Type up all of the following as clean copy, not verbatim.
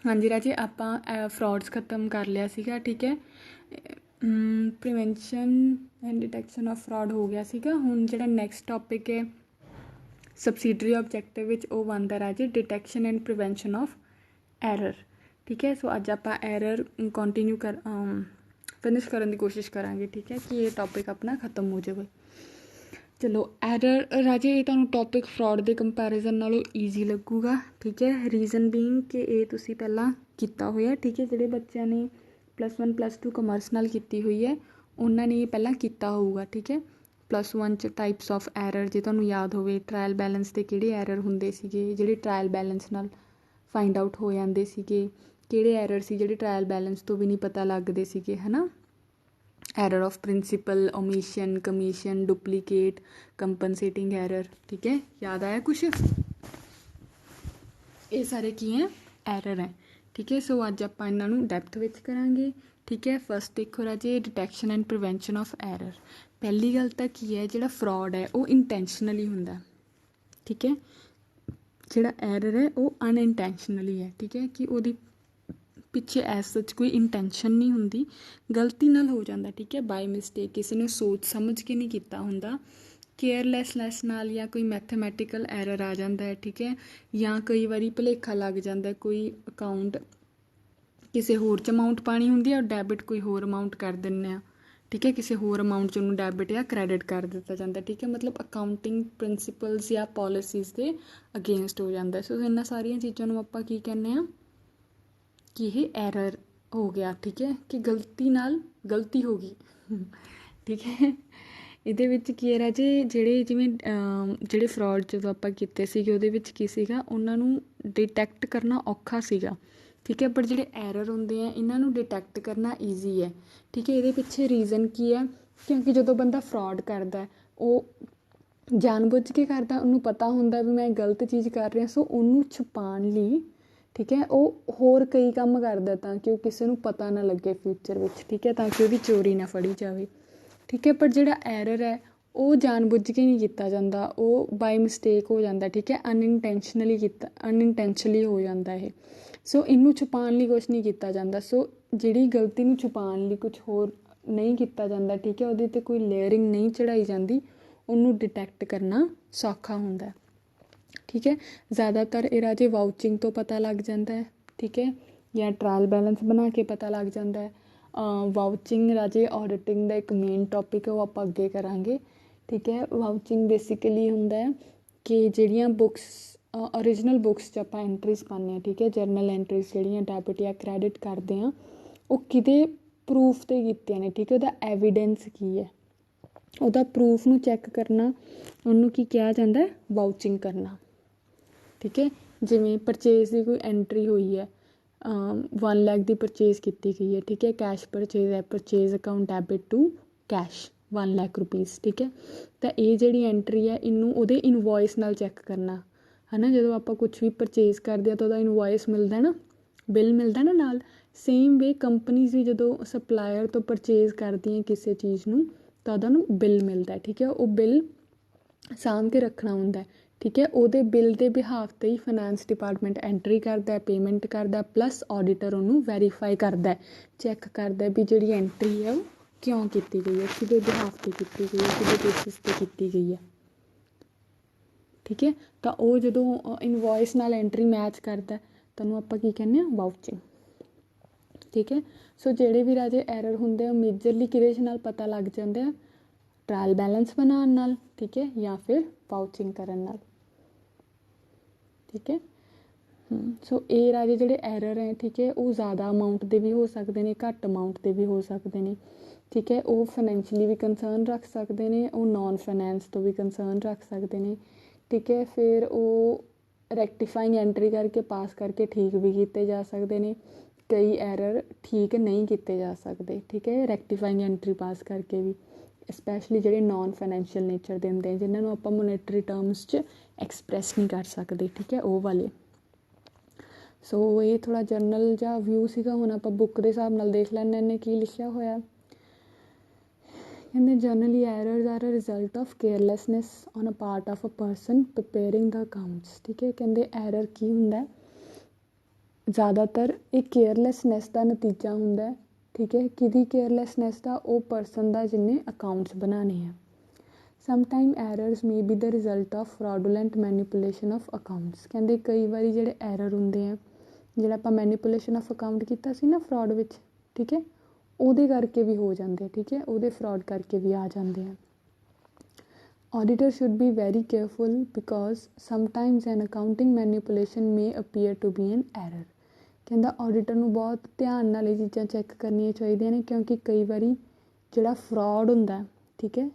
हाँ जी राजे, ਆਪਾਂ ਫਰੋਡਸ ख़त्म कर लिया ਸੀਗਾ, ठीक है। Prevention and detection of fraud ਹੋ ਗਿਆ ਸੀਗਾ। ਹੁਣ ਜਿਹੜਾ ਨੈਕਸਟ ਟੋਪਿਕ ਹੈ ਸਬਸਿਡਰੀ ਆਬਜੈਕਟਿਵ ਵਿੱਚ, ਉਹ ਬਣਦਾ ਰਾਜੇ detection and prevention of error, ਠੀਕ ਹੈ। ਸੋ ਅੱਜ ਆਪਾਂ ਐਰਰ ਕੰਟੀਨਿਊ ਫਿਨਿਸ਼ ਕਰਨ ਦੀ ਕੋਸ਼ਿਸ਼ ਕਰਾਂਗੇ, ਠੀਕ ਹੈ, ਕਿ ਇਹ ਟੋਪਿਕ ਆਪਣਾ ख़त्म ਹੋ ਜਾਵੇ। ਚਲੋ ਐਰਰ ਰਾਜੇ, ਇਹ ਤੁਹਾਨੂੰ ਟੋਪਿਕ ਫਰੋਡ ਦੇ ਕੰਪੈਰੀਜ਼ਨ ਨਾਲੋਂ ਈਜ਼ੀ ਲੱਗੂਗਾ, ਠੀਕ ਹੈ। ਰੀਜ਼ਨ ਬੀਇੰਗ ਕਿ ਇਹ ਤੁਸੀਂ ਪਹਿਲਾਂ ਕੀਤਾ ਹੋਇਆ, ਠੀਕ ਹੈ। ਜਿਹੜੇ ਬੱਚਿਆਂ ਨੇ +1 +2 ਕਮਰਸ ਨਾਲ ਕੀਤੀ ਹੋਈ ਹੈ, ਉਹਨਾਂ ਨੇ ਇਹ ਪਹਿਲਾਂ ਕੀਤਾ ਹੋਊਗਾ, ਠੀਕ ਹੈ। +1 'ਚ ਟਾਈਪਸ ਆਫ ਐਰਰ, ਜੇ ਤੁਹਾਨੂੰ ਯਾਦ ਹੋਵੇ ਟਰਾਇਲ ਬੈਲੈਂਸ ਦੇ ਕਿਹੜੇ ਐਰਰ ਹੁੰਦੇ ਸੀਗੇ ਜਿਹੜੇ ਟਰਾਇਲ ਬੈਲੈਂਸ ਨਾਲ ਫਾਈਂਡ ਆਊਟ ਹੋ ਜਾਂਦੇ ਸੀਗੇ, ਕਿਹੜੇ ਐਰਰ ਸੀ ਜਿਹੜੇ ਟਰਾਇਲ ਬੈਲੈਂਸ ਤੋਂ ਵੀ ਨਹੀਂ ਪਤਾ ਲੱਗਦੇ ਸੀਗੇ, ਹੈ ਨਾ। Error of principle, omission, commission, duplicate, compensating error, ठीक है। याद आया कुछ? ये सारे की हैं एरर हैं, ठीक है। सो अज आप इन्हों डैप्थ विच करांगे, ठीक है। फस्ट देखो राजे डिटैक्शन एंड प्रिवेंशन ऑफ एरर। पहली गल तो की है, जो फ्रॉड है वो इंटेंशनली हुंदा, ठीक है। जोड़ा एरर है वो अनइंटेंशनली है, ठीक है, कि वो पिछे एज सच कोई इंटेंशन नहीं हुंदी, गलती नाल हो जाता, ठीक है, बाय मिसटेक, किसी ने सोच समझ के नहीं किया हुंदा, केयरलैसनैस नाल, या कोई मैथमैटिकल एरर आ जाता है, ठीक है। या कई बारी भुलेखा लग जाता है, कोई अकाउंट किसी होर च अमाउंट पानी हुंदी है और डैबिट कोई होर अमाउंट कर दिंदे आ, ठीक है, किसी होर अमाउंट च उन्होंने डैबिट या क्रैडिट कर दिता जाता है, ठीक है। मतलब अकाउंटिंग प्रिंसिपल्स या पॉलिसीज़ के अगेंस्ट हो जाता है। सो इन्हां सारियां चीज़ों नूं आपां की कहने आ कि ये एरर हो गया, ठीक है, कि गलती नाल गलती हो गई, ठीक है। ਇਹਦੇ ਵਿੱਚ ਕੀ ਹੈ ਰਾਜੇ, ਜਿਹੜੇ ਜਿਵੇਂ ਜਿਹੜੇ ਫਰੋਡ ਜਦੋਂ ਆਪਾਂ ਕੀਤੇ ਸੀਗੇ ਉਹਦੇ ਵਿੱਚ ਕੀ ਸੀਗਾ, ਉਹਨਾਂ ਨੂੰ ਡਿਟੈਕਟ ਕਰਨਾ ਔਖਾ ਸੀਗਾ, ਠੀਕ ਹੈ। ਪਰ ਜਿਹੜੇ ਐਰਰ ਹੁੰਦੇ ਆ ਇਹਨਾਂ ਨੂੰ ਡਿਟੈਕਟ ਕਰਨਾ ਈਜ਼ੀ ਹੈ, ਠੀਕ ਹੈ। ਇਹਦੇ ਪਿੱਛੇ ਰੀਜ਼ਨ ਕੀ ਹੈ, ਕਿਉਂਕਿ ਜਦੋਂ ਬੰਦਾ ਫਰੋਡ ਕਰਦਾ ਉਹ ਜਾਣਬੁੱਝ ਕੇ ਕਰਦਾ, ਉਹਨੂੰ ਪਤਾ ਹੁੰਦਾ ਵੀ ਮੈਂ ਗਲਤ ਚੀਜ਼ ਕਰ ਰਿਹਾ, ਸੋ ਉਹਨੂੰ ਛੁਪਾਉਣ ਲਈ, ਠੀਕ ਹੈ, ਉਹ ਹੋਰ ਕਈ ਕੰਮ ਕਰਦਾ ਤਾਂ ਕਿ ਉਹ ਕਿਸੇ ਨੂੰ ਪਤਾ ਨਾ ਲੱਗੇ ਫਿਊਚਰ ਵਿੱਚ, ਠੀਕ ਹੈ, ਤਾਂ ਕਿ ਉਹਦੀ ਚੋਰੀ ਨਾ ਫੜੀ ਜਾਵੇ, ਠੀਕ ਹੈ। ਪਰ ਜਿਹੜਾ ਐਰਰ ਹੈ ਉਹ ਜਾਣਬੁੱਝ ਕੇ ਨਹੀਂ ਕੀਤਾ ਜਾਂਦਾ, ਉਹ ਬਾਈ ਮਿਸਟੇਕ ਹੋ ਜਾਂਦਾ, ਠੀਕ ਹੈ, ਅਨਇੰਟੈਂਸ਼ਨਲੀ ਹੋ ਜਾਂਦਾ ਇਹ। ਸੋ ਇਹਨੂੰ ਛੁਪਾਉਣ ਲਈ ਕੁਛ ਨਹੀਂ ਕੀਤਾ ਜਾਂਦਾ। ਸੋ ਜਿਹੜੀ ਗਲਤੀ ਨੂੰ ਛੁਪਾਉਣ ਲਈ ਕੁਛ ਹੋਰ ਨਹੀਂ ਕੀਤਾ ਜਾਂਦਾ, ਠੀਕ ਹੈ, ਉਹਦੇ 'ਤੇ ਕੋਈ ਲੇਅਰਿੰਗ ਨਹੀਂ ਚੜ੍ਹਾਈ ਜਾਂਦੀ, ਉਹਨੂੰ ਡਿਟੈਕਟ ਕਰਨਾ ਸੌਖਾ ਹੁੰਦਾ, ठीक है। ज़्यादातर ये राजे वाउचिंग तो पता लग जाता है, ठीक है, या ट्रायल बैलेंस बना के पता लग जाता है। वाउचिंग राजे ऑडिटिंग का एक मेन टॉपिक है, वो आप अगे करांगे, ठीक है। वाउचिंग बेसिकली हुंदा है कि जिहड़ियां बुक्स ओरिजिनल बुक्स च आपां एंट्रीज पाने, ठीक है, जर्नल एंट्रीज जिहड़ियां डैबिट या क्रैडिट करते हैं वो किते प्रूफ ते कीतियां ने, ठीक है, उहदा एविडेंस की है, उहदा प्रूफ नूं चैक करना, उहनूं की कहा जाता है, वाउचिंग करना, ठीक है। जिमें परचेज की कोई एंट्री हुई है, 1 लाख की परचेज की गई है, ठीक है, कैश परचेज है, purchase account debit to cash 1 lakh rupees, ठीक है। तो ये जी एंट्री है इनू उहदे इनवॉइस नाल चैक करना, है ना। जो आप कुछ भी परचेज करते हैं तो वह इनवॉइस मिलता ना, बिल मिलता ना नाल। सेम वे कंपनीज भी जो सप्लायर तो परचेज करती हैं किसी चीज़ नूं तो उहदा बिल मिलता है, ठीक है। वो बिल साम के रखना हुंदा है, ठीक है। ਉਹਦੇ ਬਿੱਲ ਦੇ ਬਿਹਾਫ 'ਤੇ ਹੀ ਫਾਈਨੈਂਸ ਡਿਪਾਰਟਮੈਂਟ ਐਂਟਰੀ ਕਰਦਾ, ਪੇਮੈਂਟ ਕਰਦਾ, ਪਲੱਸ ਆਡੀਟਰ ਉਹਨੂੰ ਵੈਰੀਫਾਈ ਕਰਦਾ, ਚੈੱਕ ਕਰਦਾ ਵੀ ਜਿਹੜੀ ਐਂਟਰੀ ਹੈ ਉਹ ਕਿਉਂ ਕੀਤੀ ਗਈ ਹੈ, ਕਿਹਦੇ ਬਿਹਾਫ 'ਤੇ ਕੀਤੀ ਗਈ ਹੈ, ਕਿਹਦੇ ਬੇਸਿਸ 'ਤੇ ਕੀਤੀ ਗਈ ਹੈ, ਠੀਕ ਹੈ। ਤਾਂ ਉਹ ਜਦੋਂ ਇਨਵੋਇਸ ਨਾਲ ਐਂਟਰੀ ਮੈਚ ਕਰਦਾ ਤਾਂ ਉਹਨੂੰ ਆਪਾਂ ਕੀ ਕਹਿੰਦੇ ਹਾਂ, ਵਾਊਚਿੰਗ, ਠੀਕ ਹੈ। ਸੋ ਜਿਹੜੇ ਵੀ ਰਾਜੇ ਐਰਰ ਹੁੰਦੇ ਆ ਮੇਜਰਲੀ ਕਿਹਦੇ ਨਾਲ ਪਤਾ ਲੱਗ ਜਾਂਦੇ ਆ, ट्रायल बैलेंस बनाने नाल, ठीक है, या फिर वाउचिंग करन नाल, ठीक है। सो ये राजे जिहड़े एरर हैं, ठीक है, वो ज़्यादा अमाउंट के भी हो सकते हैं, घट अमाउंट के भी हो सकते हैं, ठीक है। वो फाइनैंशियली भी कंसर्न रख सकते हैं, वो नॉन फाइनैंस तो भी कंसर्न रख सकते हैं, ठीक है। फिर वो रैक्टिफाइंग एंट्री करके पास करके ठीक भी किए जा सकते हैं, कई एरर ठीक नहीं किए जा सकते, ठीक है, रैक्टिफाइंग एंट्री पास करके भी, स्पैशली ਜਿਹੜੇ नॉन फाइनैंशियल नेचर ਦੇ ਹੁੰਦੇ ਜਿਨ੍ਹਾਂ ਨੂੰ ਆਪਾਂ ਮੋਨੇਟਰੀ ਟਰਮਸ 'ਚ ਐਕਸਪ੍ਰੈਸ ਨਹੀਂ ਕਰ ਸਕਦੇ, ਠੀਕ ਹੈ, ਉਹ ਵਾਲੇ। ਸੋ ਇਹ ਥੋੜ੍ਹਾ ਜਰਨਲ ਜਿਹਾ ਵਿਊ ਸੀਗਾ। ਹੁਣ ਆਪਾਂ ਬੁੱਕ ਦੇ ਹਿਸਾਬ ਨਾਲ ਦੇਖ ਲੈਂਦੇ ਨੇ ਕੀ ਲਿਖਿਆ ਹੋਇਆ, ਕਹਿੰਦੇ generally errors are a result of carelessness on a part of a person preparing the accounts. ਠੀਕ ਹੈ, ਕਹਿੰਦੇ ਐਰਰ ਕੀ ਹੁੰਦਾ, ਜ਼ਿਆਦਾਤਰ ਇਹ ਕੇਅਰਲੈਸਨੈਸ ਦਾ ਨਤੀਜਾ ਹੁੰਦਾ। ਠੀਕ ਹੈ, ਕਿਹਦੀ ਕੇਅਰਲੈਸਨੈਸ ਦਾ, ਉਹ ਪਰਸਨ ਦਾ ਜਿਹਨੇ ਅਕਾਊਂਟਸ ਬਣਾਉਣੇ ਆ। Sometime errors may be the result of fraudulent manipulation of accounts. ਕਹਿੰਦੇ ਕਈ ਵਾਰੀ ਜਿਹੜੇ ਐਰਰ ਹੁੰਦੇ ਆ, ਜਿਹੜਾ ਆਪਾਂ ਮੈਨੀਪੂਲੇਸ਼ਨ ਆਫ ਅਕਾਊਂਟ ਕੀਤਾ ਸੀ ਨਾ ਫਰੋਡ ਵਿੱਚ, ਠੀਕ ਹੈ, ਉਹਦੇ ਕਰਕੇ ਵੀ ਹੋ ਜਾਂਦੇ। ਠੀਕ ਹੈ, ਉਹਦੇ ਫਰੋਡ ਕਰਕੇ ਵੀ ਆ ਜਾਂਦੇ ਆ। Auditor should be very careful because sometimes an accounting manipulation may appear to be an error। ਕਹਿੰਦਾ ਆਡੀਟਰ ਨੂੰ ਬਹੁਤ ਧਿਆਨ ਨਾਲ ਇਹ ਚੀਜ਼ਾਂ ਚੈੱਕ ਕਰਨੀਆਂ ਚਾਹੀਦੀਆਂ ਨੇ, ਕਿਉਂਕਿ ਕਈ ਵਾਰੀ ਜਿਹੜਾ ਫਰੋਡ ਹੁੰਦਾ, ਠੀਕ ਹੈ,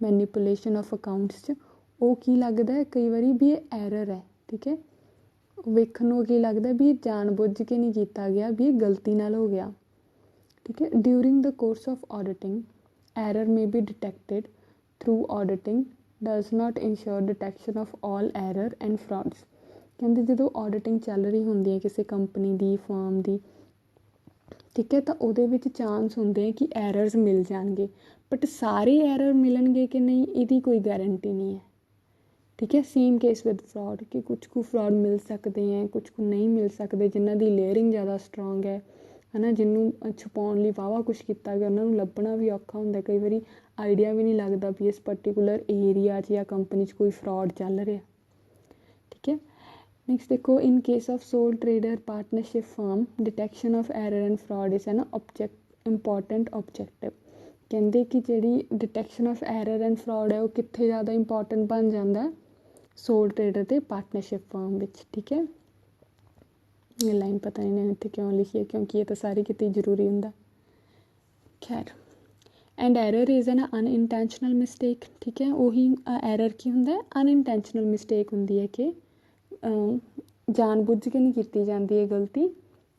ਮੈਨੀਪੂਲੇਸ਼ਨ ਆਫ ਅਕਾਊਂਟਸ 'ਚ, ਉਹ ਕੀ ਲੱਗਦਾ ਹੈ ਕਈ ਵਾਰੀ ਵੀ ਇਹ ਐਰਰ ਹੈ। ਠੀਕ ਹੈ, ਵੇਖਣ ਨੂੰ ਕੀ ਲੱਗਦਾ ਵੀ ਇਹ ਜਾਣ ਬੁੱਝ ਕੇ ਨਹੀਂ ਕੀਤਾ ਗਿਆ, ਵੀ ਇਹ ਗਲਤੀ ਨਾਲ ਹੋ ਗਿਆ। ਠੀਕ ਹੈ, during the course of auditing error may be detected through auditing does not insure detection of all error and frauds. ਕਹਿੰਦੇ ਜਦੋਂ ਆਡਿਟਿੰਗ ਚੱਲ ਰਹੀ ਹੁੰਦੀ ਹੈ ਕਿਸੇ ਕੰਪਨੀ ਦੀ, ਫਰਮ ਦੀ, ਠੀਕ ਹੈ, ਤਾਂ ਉਹਦੇ ਵਿੱਚ ਚਾਂਸ ਹੁੰਦੇ ਆ ਕਿ ਐਰਰਸ ਮਿਲ ਜਾਣਗੇ, ਬਟ ਸਾਰੇ ਐਰਰ ਮਿਲਣਗੇ ਕਿ ਨਹੀਂ ਇਹਦੀ ਕੋਈ ਗਾਰੰਟੀ ਨਹੀਂ ਹੈ। ਠੀਕ ਹੈ, ਸੇਮ ਕੇਸ ਵਿਦ ਫਰੋਡ, ਕਿ ਕੁਛ ਕੁ ਫਰੋਡ ਮਿਲ ਸਕਦੇ ਹੈ, ਕੁਛ ਕੁ ਨਹੀਂ ਮਿਲ ਸਕਦੇ, ਜਿਨ੍ਹਾਂ ਦੀ ਲੇਅਰਿੰਗ ਜ਼ਿਆਦਾ ਸਟਰੋਂਗ ਹੈ ਨਾ, ਜਿਹਨੂੰ ਛੁਪਾਉਣ ਲਈ ਵਾਹਵਾ ਕੁਛ ਕੀਤਾ ਗਿਆ, ਉਹਨਾਂ ਨੂੰ ਲੱਭਣਾ ਵੀ ਔਖਾ ਹੁੰਦਾ। ਕਈ ਵਾਰੀ ਆਈਡੀਆ ਵੀ ਨਹੀਂ ਲੱਗਦਾ ਵੀ ਇਸ ਪਰਟੀਕੂਲਰ ਏਰੀਆ 'ਚ ਜਾਂ ਕੰਪਨੀ 'ਚ ਕੋਈ ਫਰੋਡ ਚੱਲ ਰਿਹਾ। ਠੀਕ ਹੈ, ਨੈਕਸਟ ਦੇਖੋ, in case of sole trader partnership firm detection of error and fraud is an important objective. ਕਹਿੰਦੇ ਕਿ ਜਿਹੜੀ detection of error and fraud ਹੈ ਉਹ ਕਿੱਥੇ ਜ਼ਿਆਦਾ ਇੰਪੋਰਟੈਂਟ ਬਣ ਜਾਂਦਾ, ਸੋਲ ਟਰੇਡਰ ਅਤੇ ਪਾਰਟਨਰਸ਼ਿਪ ਫਰਮ ਵਿੱਚ। ਠੀਕ ਹੈ, ਇਹ ਲਾਈਨ ਪਤਾ ਨਹੀਂ ਇੱਥੇ ਕਿਉਂ ਲਿਖੀ ਹੈ, ਕਿਉਂਕਿ ਇਹ ਤਾਂ ਸਾਰੇ ਕਿਤੇ ਜ਼ਰੂਰੀ ਹੁੰਦਾ। ਖੈਰ, and error is an unintentional mistake. ਠੀਕ ਹੈ, ਉਹੀ ਐਰਰ ਕੀ ਹੁੰਦਾ, ਅਨਇੰਟੈਂਸ਼ਨਲ ਮਿਸਟੇਕ ਹੁੰਦੀ ਹੈ ਕਿ ਜਾਣ ਬੁੱਝ ਕੇ ਨਹੀਂ ਕੀਤੀ ਜਾਂਦੀ ਇਹ ਗਲਤੀ,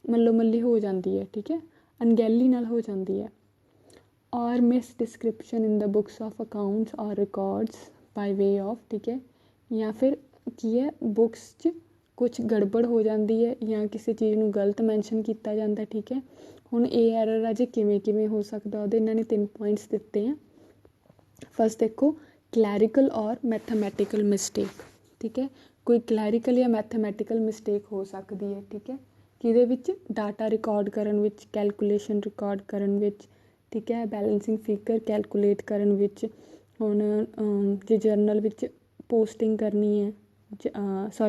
ਮੱਲੋ ਮੱਲੀ ਹੋ ਜਾਂਦੀ ਹੈ। ਠੀਕ ਹੈ, ਅਣਗਹਿਲੀ ਨਾਲ ਹੋ ਜਾਂਦੀ ਹੈ। ਔਰ miss description in the books of accounts ਔਰ ਰਿਕਾਰਡਸ ਬਾਈ ਵੇ ਆਫ, ਠੀਕ ਹੈ, ਜਾਂ ਫਿਰ ਕੀ ਹੈ, ਬੁੱਕਸ 'ਚ ਕੁਛ ਗੜਬੜ ਹੋ ਜਾਂਦੀ ਹੈ ਜਾਂ ਕਿਸੇ ਚੀਜ਼ ਨੂੰ ਗਲਤ ਮੈਂਸ਼ਨ ਕੀਤਾ ਜਾਂਦਾ। ਠੀਕ ਹੈ, ਹੁਣ ਇਹ ਐਰਰ ਅਜੇ ਕਿਵੇਂ ਕਿਵੇਂ ਹੋ ਸਕਦਾ, ਉਹਦੇ ਇਹਨਾਂ ਨੇ 3 ਪੁਆਇੰਟਸ ਦਿੱਤੇ ਆ। ਫਸਟ ਦੇਖੋ, ਕਲੈਰੀਕਲ ਔਰ ਮੈਥਮੈਟੀਕਲ ਮਿਸਟੇਕ। ਠੀਕ ਹੈ, ਕੋਈ ਕਲੈਰੀਕਲ ਜਾਂ ਮੈਥਮੈਟੀਕਲ ਮਿਸਟੇਕ ਹੋ ਸਕਦੀ ਹੈ। ਠੀਕ ਹੈ, ਕਿਹਦੇ ਵਿੱਚ, ਡਾਟਾ ਰਿਕਾਰਡ ਕਰਨ ਵਿੱਚ, ਕੈਲਕੂਲੇਸ਼ਨ ਰਿਕਾਰਡ ਕਰਨ ਵਿੱਚ, ਠੀਕ ਹੈ, ਬੈਲੈਂਸਿੰਗ ਫਿਗਰ ਕੈਲਕੂਲੇਟ ਕਰਨ ਵਿੱਚ। ਹੁਣ ਜੇ ਜਰਨਲ ਵਿੱਚ ਪੋਸਟਿੰਗ ਕਰਨੀ ਹੈ,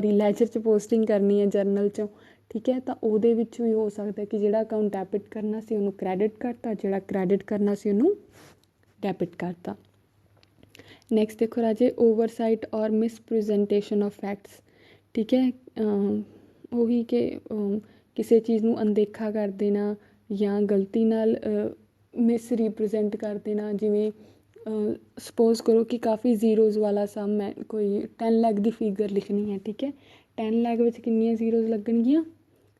ਲੈਜਰ 'ਚ ਪੋਸਟਿੰਗ ਕਰਨੀ ਹੈ ਜਰਨਲ 'ਚੋਂ, ਠੀਕ ਹੈ, ਤਾਂ ਉਹਦੇ ਵਿੱਚ ਵੀ ਹੋ ਸਕਦਾ ਕਿ ਜਿਹੜਾ ਅਕਾਊਂਟ ਡੈਬਿਟ ਕਰਨਾ ਸੀ ਉਹਨੂੰ ਕ੍ਰੈਡਿਟ ਕਰਤਾ, ਜਿਹੜਾ ਕ੍ਰੈਡਿਟ ਕਰਨਾ ਸੀ ਉਹਨੂੰ ਡੈਬਿਟ ਕਰਤਾ। ਨੈਕਸਟ ਦੇਖੋ ਰਾਜੇ, ਓਵਰਸਾਈਟ ਔਰ ਮਿਸਪ੍ਰੈਜੈਂਟੇਸ਼ਨ ਆਫ ਫੈਕਟਸ। ਠੀਕ ਹੈ, ਉਹੀ ਕਿ ਕਿਸੇ ਚੀਜ਼ ਨੂੰ ਅਣਦੇਖਾ ਕਰ ਦੇਣਾ ਜਾਂ ਗਲਤੀ ਨਾਲ ਮਿਸ ਰੀਪ੍ਰਜੈਂਟ ਕਰ ਦੇਣਾ। ਜਿਵੇਂ ਸਪੋਜ਼ ਕਰੋ ਕਿ ਕਾਫੀ ਜ਼ੀਰੋਜ਼ ਵਾਲਾ ਸਮ ਹੈ, ਕੋਈ 10 ਲੱਖ ਦੀ ਫਿਗਰ ਲਿਖਣੀ ਹੈ। ਠੀਕ ਹੈ, 10 ਲੱਖ ਵਿੱਚ ਕਿੰਨੀਆਂ ਜ਼ੀਰੋਜ਼ ਲੱਗਣਗੀਆਂ,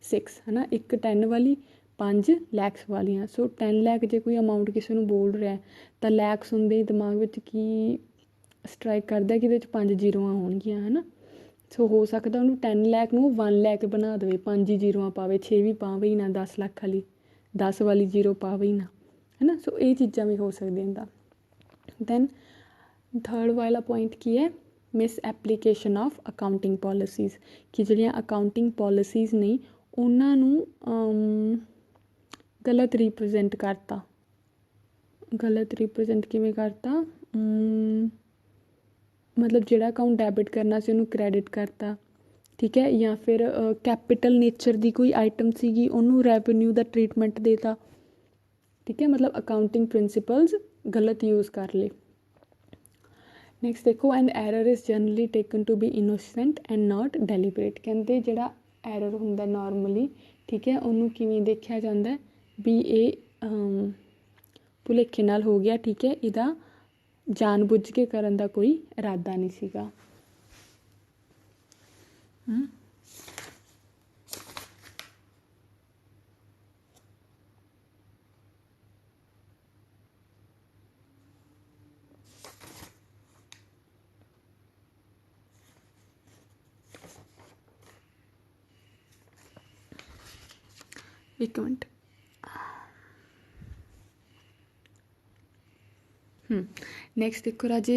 6 ਹੈ ਨਾ, ਇੱਕ 10 ਵਾਲੀ, 5 ਲੈਕਸ ਵਾਲੀਆਂ। ਸੋ 10 ਲੱਖ ਜੇ ਕੋਈ ਅਮਾਊਂਟ ਕਿਸੇ ਨੂੰ ਬੋਲ ਰਿਹਾ ਤਾਂ ਲੈਕਸ ਹੁੰਦੇ ਦਿਮਾਗ ਵਿੱਚ ਕੀ ਸਟਰਾਈਕ ਕਰਦਾ ਕਿ ਇਹਦੇ ਵਿੱਚ 5 ਜ਼ੀਰੋਆਂ ਹੋਣਗੀਆਂ, ਹੈ ਨਾ। ਸੋ ਹੋ ਸਕਦਾ ਉਹਨੂੰ 10 ਲੱਖ ਨੂੰ 1 ਲੱਖ ਬਣਾ ਦੇਵੇ, 5 ਹੀ ਜ਼ੀਰੋਆਂ ਪਾਵੇ, 6 ਵੀ ਪਾਵੇ ਹੀ ਨਾ, 10 ਲੱਖ ਵਾਲੀ 10 ਵਾਲੀ ਜ਼ੀਰੋ ਪਾਵੇ ਹੀ ਨਾ, ਹੈ ਨਾ। ਸੋ ਇਹ ਚੀਜ਼ਾਂ ਵੀ ਹੋ ਸਕਦੀਆਂ ਹੁੰਦਾ। ਦੈਨ ਥਰਡ ਵਾਲਾ ਪੁਆਇੰਟ ਕੀ ਹੈ, miss application of accounting policies, ਕਿ ਜਿਹੜੀਆਂ ਅਕਾਊਂਟਿੰਗ ਪੋਲਿਸੀਜ਼ ਨੇ ਉਹਨਾਂ ਨੂੰ ਗਲਤ ਰੀਪ੍ਰਜੈਂਟ ਕਰਤਾ। ਗਲਤ ਰੀਪ੍ਰਜੈਂਟ ਕਿਵੇਂ ਕਰਤਾ, ਮਤਲਬ ਜਿਹੜਾ ਅਕਾਊਂਟ ਡੈਬਿਟ ਕਰਨਾ ਸੀ ਉਹਨੂੰ ਕ੍ਰੈਡਿਟ ਕਰਤਾ। ਠੀਕ ਹੈ, ਜਾਂ ਫਿਰ ਕੈਪੀਟਲ ਨੇਚਰ ਦੀ ਕੋਈ ਆਈਟਮ ਸੀਗੀ ਉਹਨੂੰ ਰੈਵਨਿਊ ਦਾ ਟਰੀਟਮੈਂਟ ਦੇਤਾ। ਠੀਕ ਹੈ, ਮਤਲਬ ਅਕਾਊਂਟਿੰਗ ਪ੍ਰਿੰਸੀਪਲਸ ਗਲਤ ਯੂਜ਼ ਕਰ ਲਏ। ਨੈਕਸਟ ਦੇਖੋ, and error is generally taken to be innocent and not deliberate. ਕਹਿੰਦੇ ਜਿਹੜਾ ਐਰਰ ਹੁੰਦਾ ਨੋਰਮਲੀ, ਠੀਕ ਹੈ, ਉਹਨੂੰ ਕਿਵੇਂ ਦੇਖਿਆ ਜਾਂਦਾ ਵੀ ਇਹ ਭੁਲੇਖੇ ਨਾਲ ਹੋ ਗਿਆ। ਠੀਕ ਹੈ, ਇਹਦਾ ਜਾਣ ਬੁੱਝ ਕੇ ਕਰਨ ਦਾ ਕੋਈ ਇਰਾਦਾ ਨਹੀਂ ਸੀਗਾ। ਇੱਕ ਮਿੰਟ, ਨੈਕਸਟ ਦੇਖੋ ਰਾਜੇ,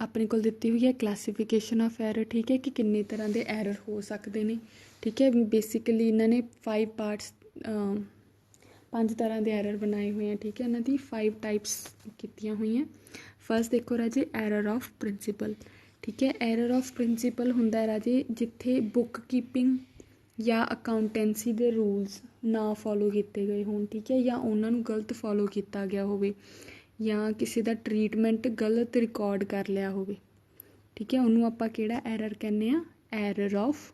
ਆਪਣੇ ਕੋਲ ਦਿੱਤੀ ਹੋਈ ਹੈ ਕਲਾਸੀਫਿਕੇਸ਼ਨ ਆਫ ਐਰਰ, ਠੀਕ ਹੈ, ਕਿ ਕਿੰਨੇ ਤਰ੍ਹਾਂ ਦੇ ਐਰਰ ਹੋ ਸਕਦੇ ਨੇ, ਠੀਕ ਹੈ। ਬੇਸਿਕਲੀ ਇਹਨਾਂ ਨੇ 5 ਪਾਰਟਸ, 5 ਤਰ੍ਹਾਂ ਦੇ ਐਰਰ ਬਣਾਏ ਹੋਏ ਆ, ਠੀਕ ਹੈ। ਇਹਨਾਂ ਦੀ 5 ਟਾਈਪਸ ਕੀਤੀਆਂ ਹੋਈਆਂ। ਫਸਟ ਦੇਖੋ ਰਾਜੇ, ਐਰਰ ਆਫ ਪ੍ਰਿੰਸੀਪਲ, ਠੀਕ ਹੈ। ਐਰਰ ਆਫ ਪ੍ਰਿੰਸੀਪਲ ਹੁੰਦਾ ਰਾਜੇ ਜਿੱਥੇ ਬੁੱਕ ਕੀਪਿੰਗ ਜਾਂ ਅਕਾਊਂਟੈਂਸੀ ਦੇ ਰੂਲਸ ਨਾ ਫੋਲੋ ਕੀਤੇ ਗਏ ਹੋਣ, ਠੀਕ ਹੈ, ਜਾਂ ਉਹਨਾਂ ਨੂੰ ਗਲਤ ਫੋਲੋ ਕੀਤਾ ਗਿਆ ਹੋਵੇ, ਜਾਂ ਕਿਸੇ ਦਾ ਟਰੀਟਮੈਂਟ ਗਲਤ ਰਿਕਾਰਡ ਕਰ ਲਿਆ ਹੋਵੇ, ਠੀਕ ਹੈ, ਉਹਨੂੰ ਆਪਾਂ ਕਿਹੜਾ ਐਰਰ ਕਹਿੰਦੇ ਆ, ਐਰਰ ਆਫ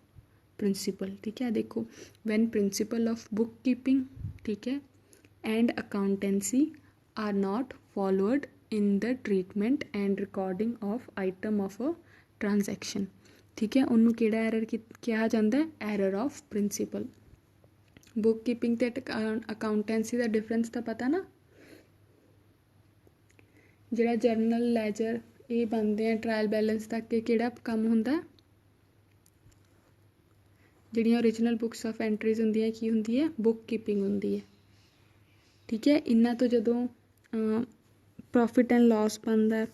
ਪ੍ਰਿੰਸੀਪਲ, ਠੀਕ ਹੈ। ਦੇਖੋ, when principle of book keeping, ਠੀਕ ਹੈ, and accountancy are not followed in the treatment and recording of item of a transaction, ਠੀਕ ਹੈ, ਉਹਨੂੰ ਕਿਹੜਾ ਐਰਰ ਕਿਹਾ ਜਾਂਦਾ, error of principle. Book keeping ਅਤੇ ਅਕਾਊਂਟੈਂਸੀ ਦਾ ਡਿਫਰੈਂਸ ਤਾਂ ਪਤਾ ਨਾ, ਜਿਹੜਾ ਜਰਨਲ ਲੈਜਰ ਇਹ ਬਣਦੇ ਆ ਟਰਾਇਲ ਬੈਲੈਂਸ ਤੱਕ, ਇਹ ਕਿਹੜਾ ਕੰਮ ਹੁੰਦਾ, ਜਿਹੜੀਆਂ ਓਰੀਜਨਲ ਬੁੱਕਸ ਆਫ ਐਂਟਰੀਜ਼ ਹੁੰਦੀਆਂ ਕੀ ਹੁੰਦੀ ਹੈ, ਬੁੱਕ ਕੀਪਿੰਗ ਹੁੰਦੀ ਹੈ, ਠੀਕ ਹੈ। ਇਹਨਾਂ ਤੋਂ ਜਦੋਂ ਪ੍ਰੋਫਿਟ ਐਂਡ ਲਾਸ ਬਣਦਾ,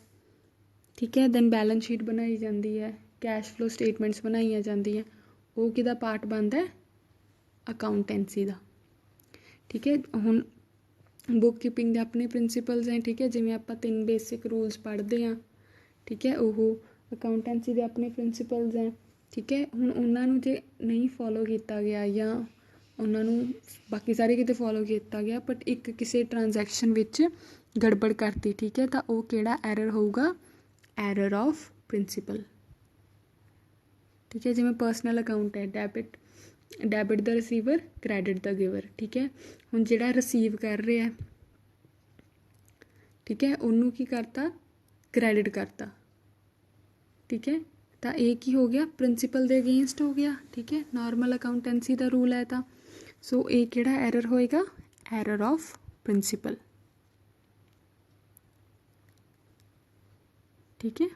ਠੀਕ ਹੈ, ਦੈਨ ਬੈਲੈਂਸ ਸ਼ੀਟ ਬਣਾਈ ਜਾਂਦੀ ਹੈ, ਕੈਸ਼ ਫਲੋ ਸਟੇਟਮੈਂਟਸ ਬਣਾਈਆਂ ਜਾਂਦੀਆਂ, ਉਹ ਕਿਹਦਾ ਪਾਰਟ ਬਣਦਾ, ਅਕਾਊਂਟੈਂਸੀ ਦਾ, ਠੀਕ ਹੈ। ਹੁਣ ਬੁੱਕ ਕੀਪਿੰਗ ਦੇ ਆਪਣੇ ਪ੍ਰਿੰਸੀਪਲਸ ਹੈ, ਠੀਕ ਹੈ, ਜਿਵੇਂ ਆਪਾਂ 3 ਬੇਸਿਕ ਰੂਲਸ ਪੜ੍ਹਦੇ ਹਾਂ, ਠੀਕ ਹੈ, ਉਹ ਅਕਾਊਂਟੈਂਸੀ ਦੇ ਆਪਣੇ ਪ੍ਰਿੰਸੀਪਲਸ ਹੈ, ਠੀਕ ਹੈ। ਹੁਣ ਉਹਨਾਂ ਨੂੰ ਜੇ ਨਹੀਂ ਫੋਲੋ ਕੀਤਾ ਗਿਆ ਜਾਂ ਉਹਨਾਂ ਨੂੰ ਬਾਕੀ ਸਾਰੇ ਕਿਤੇ ਫੋਲੋ ਕੀਤਾ ਗਿਆ ਬਟ ਇੱਕ ਕਿਸੇ ਟ੍ਰਾਂਜੈਕਸ਼ਨ ਵਿੱਚ ਗੜਬੜ ਕਰਤੀ, ਠੀਕ ਹੈ, ਤਾਂ ਉਹ ਕਿਹੜਾ ਐਰਰ ਹੋਊਗਾ, ਐਰਰ ਆਫ ਪ੍ਰਿੰਸੀਪਲ, ਠੀਕ ਹੈ। ਜਿਵੇਂ ਪਰਸਨਲ ਅਕਾਊਂਟ ਹੈ, ਡੈਬਿਟ ਦਾ ਰਿਸੀਵਰ, ਕ੍ਰੈਡਿਟ ਦਾ ਗਿਵਰ, ਠੀਕ ਹੈ। ਹੁਣ ਜਿਹੜਾ ਰਿਸੀਵ ਕਰ ਰਿਹਾ, ਠੀਕ ਹੈ, ਉਹਨੂੰ ਕੀ ਕਰਤਾ, ਕ੍ਰੈਡਿਟ ਕਰਤਾ, ਠੀਕ ਹੈ, ਤਾਂ ਇਹ ਕੀ ਹੋ ਗਿਆ, ਪ੍ਰਿੰਸੀਪਲ ਦੇ ਅਗੇਂਸਟ ਹੋ ਗਿਆ, ਠੀਕ ਹੈ, ਨਾਰਮਲ ਅਕਾਊਂਟੈਂਸੀ ਦਾ ਰੂਲ ਹੈ ਤਾਂ। ਸੋ ਇਹ ਕਿਹੜਾ ਐਰਰ ਹੋਏਗਾ, ਐਰਰ ਆਫ ਪ੍ਰਿੰਸੀਪਲ, ਠੀਕ ਹੈ।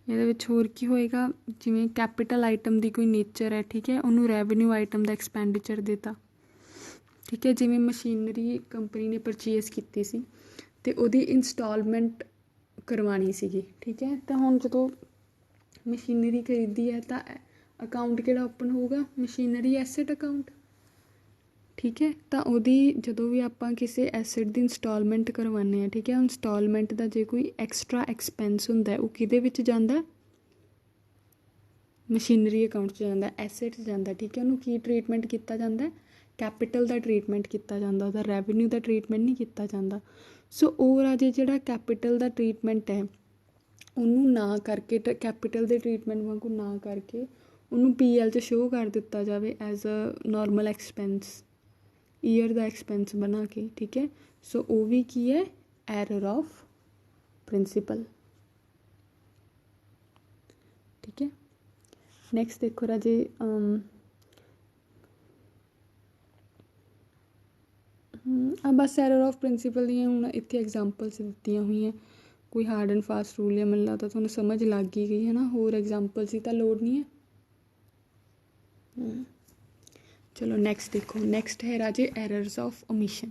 ਇਹਦੇ ਵਿੱਚ ਹੋਰ ਕੀ ਹੋਏਗਾ, ਜਿਵੇਂ ਕੈਪੀਟਲ ਆਈਟਮ ਦੀ ਕੋਈ ਨੇਚਰ ਹੈ, ਠੀਕ ਹੈ, ਉਹਨੂੰ ਰੈਵਨਿਊ ਆਈਟਮ ਦਾ ਐਕਸਪੈਂਡੀਚਰ ਦਿੱਤਾ, ਠੀਕ ਹੈ। ਜਿਵੇਂ ਮਸ਼ੀਨਰੀ ਕੰਪਨੀ ਨੇ ਪਰਚੇਜ਼ ਕੀਤੀ ਸੀ ਅਤੇ ਉਹਦੀ ਇੰਸਟਾਲਮੈਂਟ ਕਰਵਾਉਣੀ ਸੀਗੀ, ਠੀਕ ਹੈ, ਤਾਂ ਹੁਣ ਜਦੋਂ ਮਸ਼ੀਨਰੀ ਖਰੀਦੀ ਹੈ ਤਾਂ ਅਕਾਊਂਟ ਕਿਹੜਾ ਓਪਨ ਹੋਊਗਾ, ਮਸ਼ੀਨਰੀ ਐਸਟ ਅਕਾਊਂਟ, ਠੀਕ ਹੈ। ਤਾਂ ਉਹਦੀ ਜਦੋਂ ਵੀ ਆਪਾਂ ਕਿਸੇ ਐਸਟ ਦੀ ਇੰਸਟਾਲਮੈਂਟ ਕਰਵਾਉਂਦੇ ਹਾਂ, ਠੀਕ ਹੈ, ਇੰਸਟਾਲਮੈਂਟ ਦਾ ਜੇ ਕੋਈ ਐਕਸਟਰਾ ਐਕਸਪੈਂਸ ਹੁੰਦਾ ਉਹ ਕਿਹਦੇ ਵਿੱਚ ਜਾਂਦਾ, ਮਸ਼ੀਨਰੀ ਅਕਾਊਂਟ 'ਚ ਜਾਂਦਾ, ਐਸਟ 'ਚ ਜਾਂਦਾ, ਠੀਕ ਹੈ। ਉਹਨੂੰ ਕੀ ਟਰੀਟਮੈਂਟ ਕੀਤਾ ਜਾਂਦਾ, ਕੈਪੀਟਲ ਦਾ ਟਰੀਟਮੈਂਟ ਕੀਤਾ ਜਾਂਦਾ, ਉਹਦਾ ਰੈਵਨਿਊ ਦਾ ਟਰੀਟਮੈਂਟ ਨਹੀਂ ਕੀਤਾ ਜਾਂਦਾ। ਸੋ ਉਹ ਰਾਜੇ ਜਿਹੜਾ ਕੈਪੀਟਲ ਦਾ ਟਰੀਟਮੈਂਟ ਹੈ ਉਹਨੂੰ ਨਾ ਕਰਕੇ, ਕੈਪੀਟਲ ਦੇ ਟਰੀਟਮੈਂਟ ਵਾਂਗੂ ਨਾ ਕਰਕੇ ਉਹਨੂੰ PL 'ਚ ਸ਼ੋਅ ਕਰ ਦਿੱਤਾ ਜਾਵੇ as a normal expense, year ਦਾ ਐਕਸਪੈਂਸ ਬਣਾ ਕੇ, ਠੀਕ ਹੈ। ਸੋ ਉਹ ਵੀ ਕੀ ਹੈ, ਐਰਰ ਆਫ ਪ੍ਰਿੰਸੀਪਲ, ਠੀਕ ਹੈ। ਨੈਕਸਟ ਦੇਖੋ ਰਾਜੇ, ਬਸ ਐਰਰ ਆਫ ਪ੍ਰਿੰਸੀਪਲ ਦੀਆਂ ਹੁਣ ਇੱਥੇ ਐਗਜ਼ਾਮਪਲਸ ਦਿੱਤੀਆਂ ਹੋਈਆਂ, ਕੋਈ ਹਾਰਡ ਐਂਡ ਫਾਸਟ ਰੂਲ ਹੈ, ਮੈਨੂੰ ਲੱਗਦਾ ਤੁਹਾਨੂੰ ਸਮਝ ਲੱਗ ਹੀ ਗਈ ਹੈ ਨਾ, ਹੋਰ ਐਗਜ਼ਾਮਪਲਸ ਦੀ ਤਾਂ ਲੋੜ ਨਹੀਂ ਹੈ। ਚਲੋ ਨੈਕਸਟ ਦੇਖੋ, ਨੈਕਸਟ ਹੈ ਰਾਜੇ ਐਰਰਸ ਆਫ ਓਮਿਸ਼ਨ,